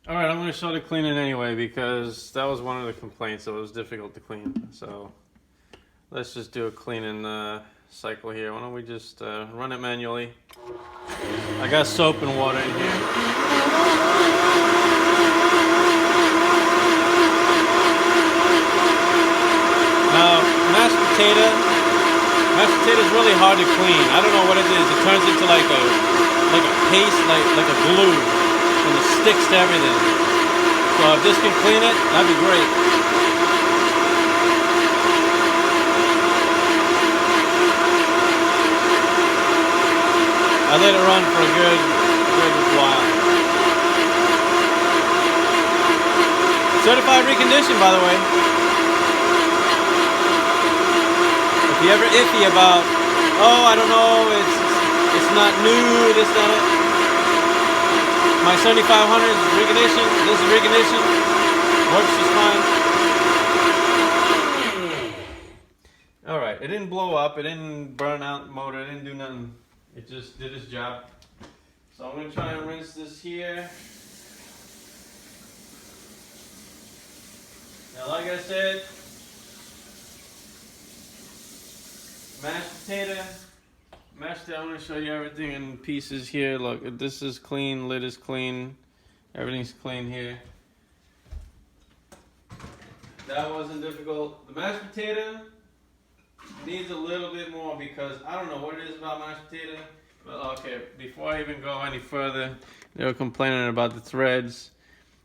All right, I'm going to show the cleaning anyway because that was one of the complaints. It was difficult to clean. So let's just do a cleaning cycle here. Why don't we just run it manually? I got soap and water in here. Now, mashed potato is really hard to clean. I don't know what it is. It turns into like a paste, like a glue, and it sticks to everything. So if this can clean it, that'd be great. I let it run for a good while. Certified reconditioned, by the way. If you're ever iffy about, oh, I don't know, it's not new, this, that, it. My 7500 is reconditioned. This is reconditioned. Works just fine. All right, it didn't blow up. It didn't burn out the motor. It didn't do nothing. It just did its job. So I'm gonna try and rinse this here. Now, like I said, mashed potato. I'm going to show you everything in pieces here. Look, this is clean, lid is clean, everything's clean here. That wasn't difficult. The mashed potato needs a little bit more because I don't know what it is about mashed potato. But okay, before I even go any further, they were complaining about the threads.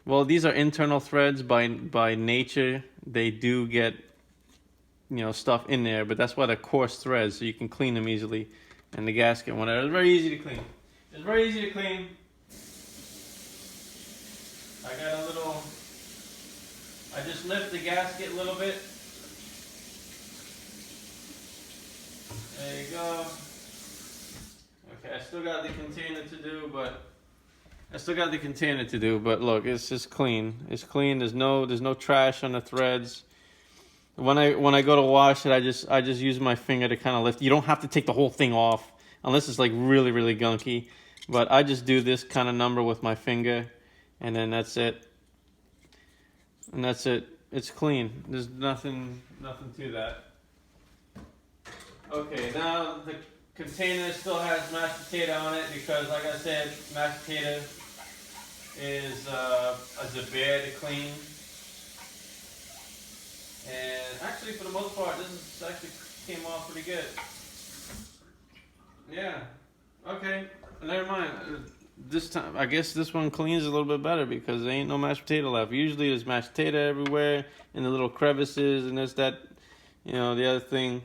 Well, these are internal threads by nature. They do get, stuff in there, but that's why they're coarse threads, so you can clean them easily. And the gasket, whatever. It's very easy to clean. It's very easy to clean. I just lift the gasket a little bit. There you go. Okay, I still got the container to do, but look, it's just clean. It's clean. There's no trash on the threads. When I go to wash it, I just use my finger to kind of lift. You don't have to take the whole thing off unless it's like really, really gunky. But I just do this kind of number with my finger, and then that's it. And that's it. It's clean. There's nothing to that. Okay, now the container still has mashed potato on it because, like I said, mashed potato is a bear to clean. And actually, for the most part, this actually came off pretty good. Yeah. Okay. Never mind. This time, I guess this one cleans a little bit better because there ain't no mashed potato left. Usually, there's mashed potato everywhere in the little crevices and this, that, the other thing.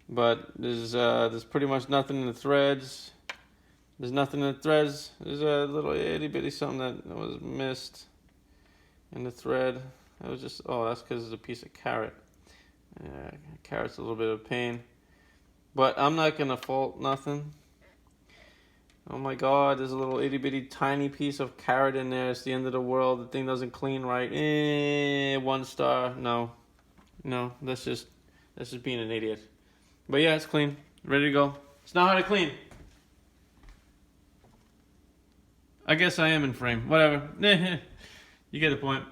But there's pretty much nothing in the threads. There's nothing in the threads. There's a little itty bitty something that was missed in the thread. It was just, that's because it's a piece of carrot. Carrot's a little bit of a pain. But I'm not going to fault nothing. Oh my God, there's a little itty bitty tiny piece of carrot in there. It's the end of the world. The thing doesn't clean right. 1 star. No, that's just being an idiot. But yeah, it's clean. Ready to go. It's not hard to clean. I guess I am in frame. Whatever. You get the point.